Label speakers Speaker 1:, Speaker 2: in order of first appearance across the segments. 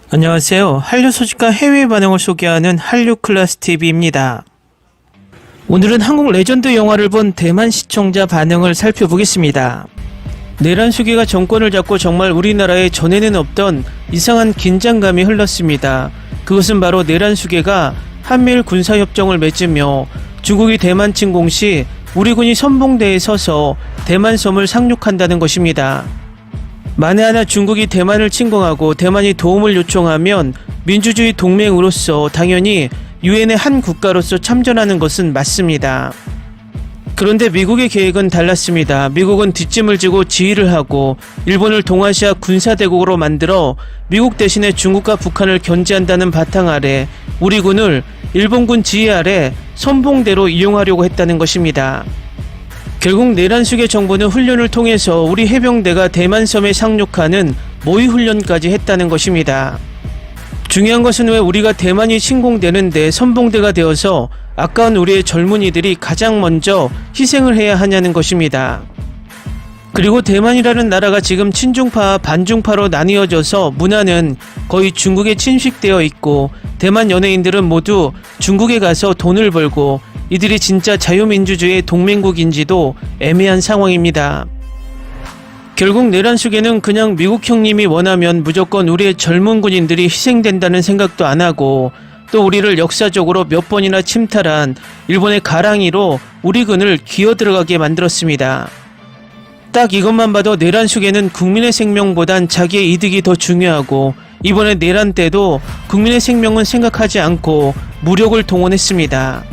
Speaker 1: 안녕하세요. 한류 소식과 해외 반응을 소개하는 한류클래스TV입니다. 오늘은 한국 레전드 영화를 본 대만 시청자 반응을 살펴보겠습니다. 내란 수계가 정권을 잡고 정말 우리나라에 전에는 없던 이상한 긴장감이 흘렀습니다. 그것은 바로 내란 수계가 한미일 군사협정을 맺으며 중국이 대만 침공 시 우리 군이 선봉대에 서서 대만 섬을 상륙한다는 것입니다. 만에 하나 중국이 대만을 침공하고 대만이 도움을 요청하면 민주주의 동맹으로서 당연히 유엔의 한 국가로서 참전하는 것은 맞습니다. 그런데 미국의 계획은 달랐습니다. 미국은 뒷짐을 지고 지휘를 하고 일본을 동아시아 군사대국으로 만들어 미국 대신에 중국과 북한을 견제한다는 바탕 아래 우리 군을 일본군 지휘 아래 선봉대로 이용하려고 했다는 것입니다. 결국 내란 수계 정부는 훈련을 통해서 우리 해병대가 대만섬에 상륙하는 모의 훈련까지 했다는 것입니다. 중요한 것은 왜 우리가 대만이 침공되는데 선봉대가 되어서 아까운 우리의 젊은이들이 가장 먼저 희생을 해야 하냐는 것입니다. 그리고 대만이라는 나라가 지금 친중파와 반중파로 나뉘어져서 문화는 거의 중국에 침식되어 있고 대만 연예인들은 모두 중국에 가서 돈을 벌고 이들이 진짜 자유민주주의의 동맹국인지도 애매한 상황입니다. 결국 내란 수계는 그냥 미국 형님이 원하면 무조건 우리의 젊은 군인들이 희생된다는 생각도 안 하고 또 우리를 역사적으로 몇 번이나 침탈한 일본의 가랑이로 우리 군을 기어들어가게 만들었습니다. 딱 이것만 봐도 내란 수계는 국민의 생명보단 자기의 이득이 더 중요하고 이번에 내란 때도 국민의 생명은 생각하지 않고 무력을 동원했습니다.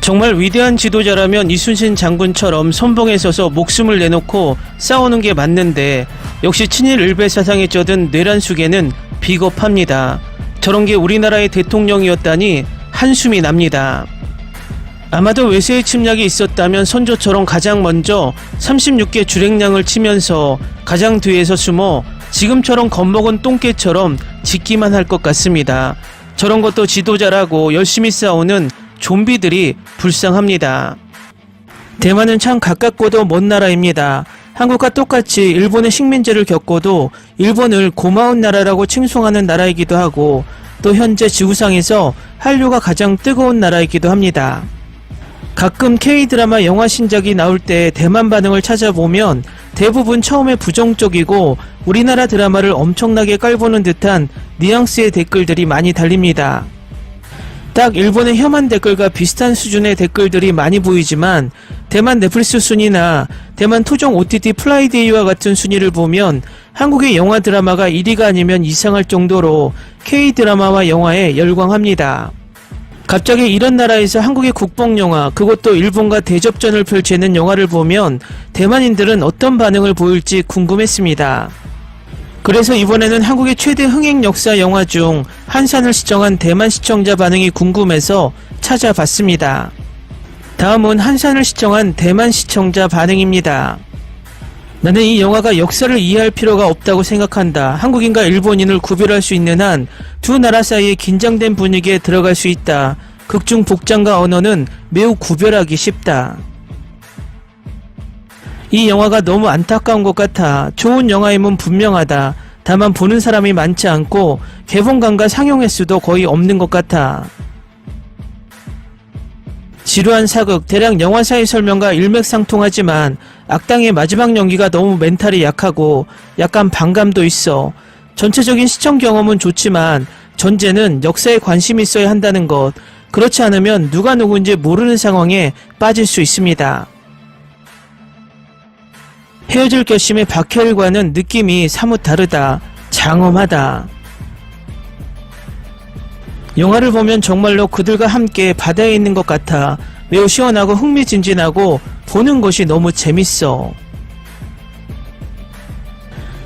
Speaker 1: 정말 위대한 지도자라면 이순신 장군처럼 선봉에 서서 목숨을 내놓고 싸우는 게 맞는데 역시 친일 일베 사상에 젖은 내란 수계는 비겁합니다. 저런 게 우리나라의 대통령이었다니 한숨이 납니다. 아마도 외세의 침략이 있었다면 선조처럼 가장 먼저 36개 주랭량을 치면서 가장 뒤에서 숨어 지금처럼 겁먹은 똥개처럼 짖기만 할 것 같습니다. 저런 것도 지도자라고 열심히 싸우는 좀비들이 불쌍합니다. 대만은 참 가깝고도 먼 나라입니다. 한국과 똑같이 일본의 식민지를 겪고도 일본을 고마운 나라라고 칭송하는 나라이기도 하고 또 현재 지구상에서 한류가 가장 뜨거운 나라이기도 합니다. 가끔 K드라마 영화 신작이 나올 때 대만 반응을 찾아보면 대부분 처음에 부정적이고 우리나라 드라마를 엄청나게 깔보는 듯한 뉘앙스의 댓글들이 많이 달립니다. 딱 일본의 혐한 댓글과 비슷한 수준의 댓글들이 많이 보이지만 대만 넷플릭스 순위나 대만 토종 OTT 플라이데이와 같은 순위를 보면 한국의 영화 드라마가 1위가 아니면 이상할 정도로 K드라마와 영화에 열광합니다. 갑자기 이런 나라에서 한국의 국뽕영화, 그것도 일본과 대접전을 펼치는 영화를 보면 대만인들은 어떤 반응을 보일지 궁금했습니다. 그래서 이번에는 한국의 최대 흥행 역사 영화 중 한산을 시청한 대만 시청자 반응이 궁금해서 찾아봤습니다. 다음은 한산을 시청한 대만 시청자 반응입니다. 나는 이 영화가 역사를 이해할 필요가 없다고 생각한다. 한국인과 일본인을 구별할 수 있는 한 두 나라 사이의 긴장된 분위기에 들어갈 수 있다. 극중 복장과 언어는 매우 구별하기 쉽다. 이 영화가 너무 안타까운 것 같아. 좋은 영화임은 분명하다. 다만 보는 사람이 많지 않고 개봉관과 상영 횟수도 거의 없는 것 같아. 지루한 사극, 대략 영화사의 설명과 일맥상통하지만 악당의 마지막 연기가 너무 멘탈이 약하고 약간 반감도 있어. 전체적인 시청 경험은 좋지만 전제는 역사에 관심이 있어야 한다는 것. 그렇지 않으면 누가 누군지 모르는 상황에 빠질 수 있습니다. 헤어질 결심의 박해일과는 느낌이 사뭇 다르다. 장엄하다. 영화를 보면 정말로 그들과 함께 바다에 있는 것 같아. 매우 시원하고 흥미진진하고 보는 것이 너무 재밌어.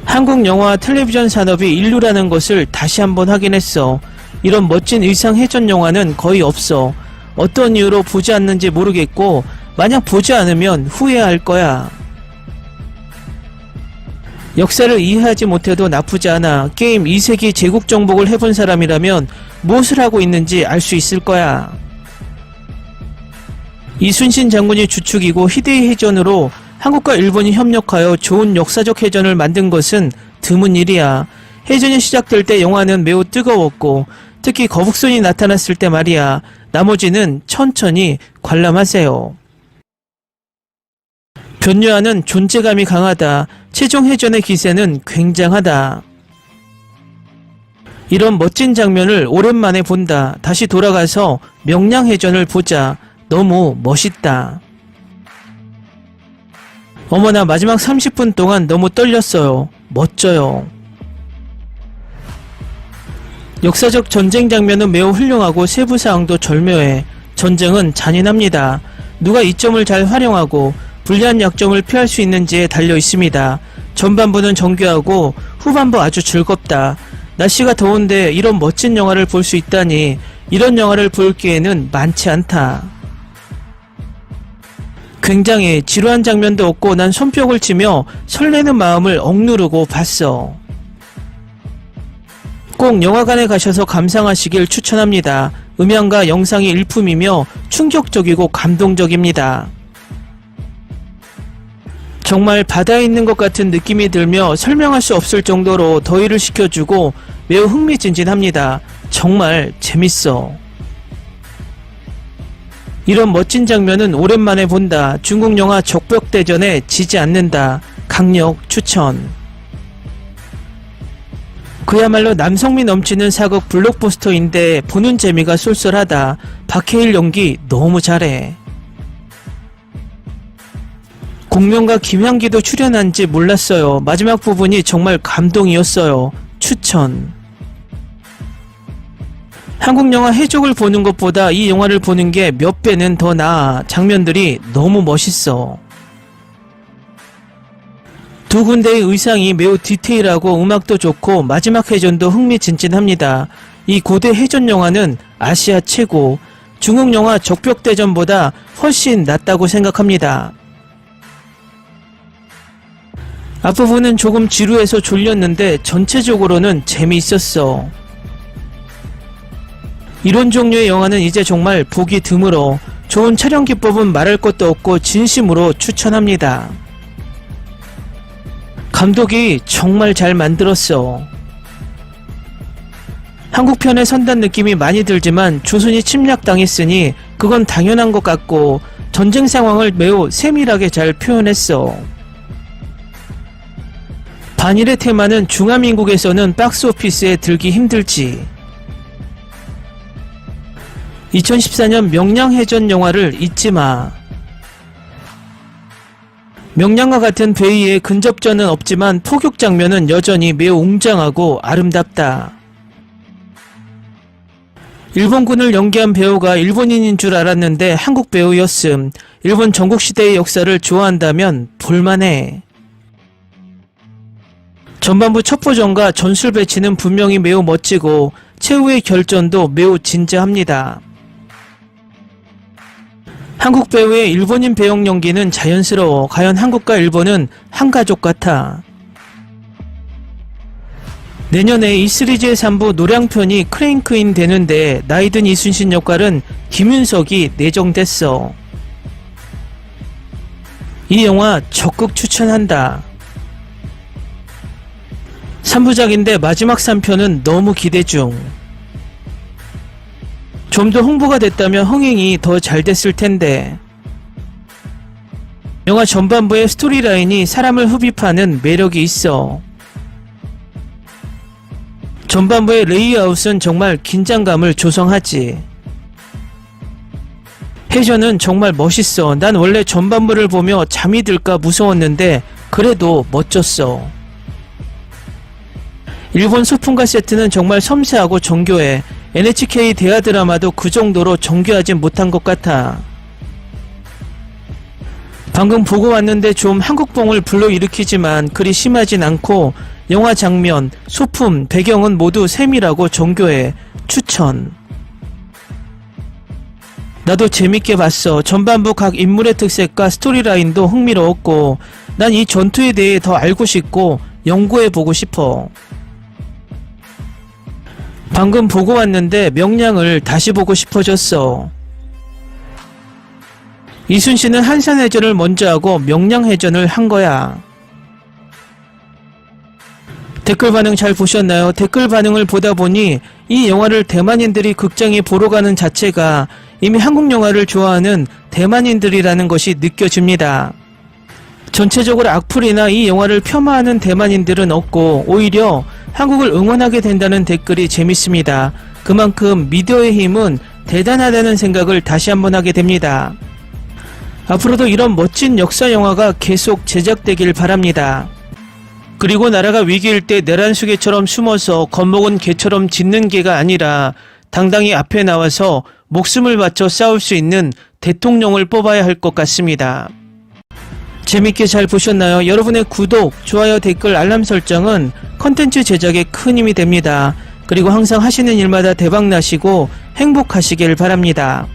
Speaker 1: 한국 영화와 텔레비전 산업이 인류라는 것을 다시 한번 확인했어. 이런 멋진 의상 해전 영화는 거의 없어. 어떤 이유로 보지 않는지 모르겠고 만약 보지 않으면 후회할 거야. 역사를 이해하지 못해도 나쁘지 않아. 게임 2세기 제국 정복을 해본 사람이라면 무엇을 하고 있는지 알 수 있을 거야. 이순신 장군이 주축이고 희대의 해전으로 한국과 일본이 협력하여 좋은 역사적 해전을 만든 것은 드문 일이야. 해전이 시작될 때 영화는 매우 뜨거웠고 특히 거북선이 나타났을 때 말이야. 나머지는 천천히 관람하세요. 변요한은 존재감이 강하다. 최종 해전의 기세는 굉장하다. 이런 멋진 장면을 오랜만에 본다. 다시 돌아가서 명량해전을 보자. 너무 멋있다. 어머나 마지막 30분 동안 너무 떨렸어요. 멋져요. 역사적 전쟁 장면은 매우 훌륭하고 세부사항도 절묘해. 전쟁은 잔인합니다. 누가 이점을 잘 활용하고 불리한 약점을 피할 수 있는지에 달려 있습니다. 전반부는 정교하고 후반부 아주 즐겁다. 날씨가 더운데 이런 멋진 영화를 볼 수 있다니 이런 영화를 볼 기회는 많지 않다. 굉장히 지루한 장면도 없고 난 손뼉을 치며 설레는 마음을 억누르고 봤어. 꼭 영화관에 가셔서 감상하시길 추천합니다. 음향과 영상이 일품이며 충격적이고 감동적입니다. 정말 바다에 있는 것 같은 느낌이 들며 설명할 수 없을 정도로 더위를 식혀주고 매우 흥미진진합니다. 정말 재밌어. 이런 멋진 장면은 오랜만에 본다. 중국 영화 적벽대전에 지지 않는다. 강력 추천. 그야말로 남성미 넘치는 사극 블록버스터인데 보는 재미가 쏠쏠하다. 박해일 연기 너무 잘해. 공명과 김향기도 출연한지 몰랐어요. 마지막 부분이 정말 감동이었어요. 추천. 한국 영화 해적을 보는 것보다 이 영화를 보는 게 몇 배는 더 나아. 장면들이 너무 멋있어. 두 군데의 의상이 매우 디테일하고 음악도 좋고 마지막 해전도 흥미진진합니다. 이 고대 해전 영화는 아시아 최고. 중국 영화 적벽대전보다 훨씬 낫다고 생각합니다. 앞부분은 조금 지루해서 졸렸는데 전체적으로는 재미있었어. 이런 종류의 영화는 이제 정말 보기 드물어. 좋은 촬영 기법은 말할 것도 없고 진심으로 추천합니다. 감독이 정말 잘 만들었어. 한국편에 선단 느낌이 많이 들지만 조선이 침략당했으니 그건 당연한 것 같고 전쟁 상황을 매우 세밀하게 잘 표현했어. 반일의 테마는 중화민국에서는 박스오피스에 들기 힘들지. 2014년 명량해전 영화를 잊지마. 명량과 같은 배위의 근접전은 없지만 포격 장면은 여전히 매우 웅장하고 아름답다. 일본군을 연기한 배우가 일본인인 줄 알았는데 한국 배우였음. 일본 전국시대의 역사를 좋아한다면 볼만해. 전반부 첩보전과 전술 배치는 분명히 매우 멋지고 최후의 결전도 매우 진지합니다. 한국 배우의 일본인 배역 연기는 자연스러워. 과연 한국과 일본은 한 가족 같아. 내년에 이 시리즈의 3부 노량편이 크랭크인 되는데 나이든 이순신 역할은 김윤석이 내정됐어. 이 영화 적극 추천한다. 3부작인데 마지막 3편은 너무 기대 중. 좀 더 홍보가 됐다면 흥행이 더 잘 됐을 텐데. 영화 전반부의 스토리라인이 사람을 흡입하는 매력이 있어. 전반부의 레이아웃은 정말 긴장감을 조성하지. 해전은 정말 멋있어. 난 원래 전반부를 보며 잠이 들까 무서웠는데 그래도 멋졌어. 일본 소품가 세트는 정말 섬세하고 정교해. NHK 대하 드라마도 그 정도로 정교하진 못한 것 같아. 방금 보고 왔는데 좀 한국봉을 불러일으키지만 그리 심하진 않고 영화 장면, 소품, 배경은 모두 세밀하고 정교해. 추천. 나도 재밌게 봤어. 전반부 각 인물의 특색과 스토리라인도 흥미로웠고 난 이 전투에 대해 더 알고 싶고 연구해보고 싶어. 방금 보고 왔는데 명량을 다시 보고 싶어졌어. 이순신은 한산해전을 먼저 하고 명량해전을 한 거야. 댓글 반응 잘 보셨나요? 댓글 반응을 보다 보니 이 영화를 대만인들이 극장에 보러 가는 자체가 이미 한국 영화를 좋아하는 대만인들이라는 것이 느껴집니다. 전체적으로 악플이나 이 영화를 폄하하는 대만인들은 없고 오히려 한국을 응원하게 된다는 댓글이 재밌습니다. 그만큼 미디어의 힘은 대단하다는 생각을 다시 한번 하게 됩니다. 앞으로도 이런 멋진 역사 영화가 계속 제작되길 바랍니다. 그리고 나라가 위기일 때 내란수개처럼 숨어서 겁먹은 개처럼 짖는 개가 아니라 당당히 앞에 나와서 목숨을 바쳐 싸울 수 있는 대통령을 뽑아야 할 것 같습니다. 재밌게 잘 보셨나요? 여러분의 구독, 좋아요, 댓글, 알람 설정은 컨텐츠 제작에 큰 힘이 됩니다. 그리고 항상 하시는 일마다 대박 나시고 행복하시길 바랍니다.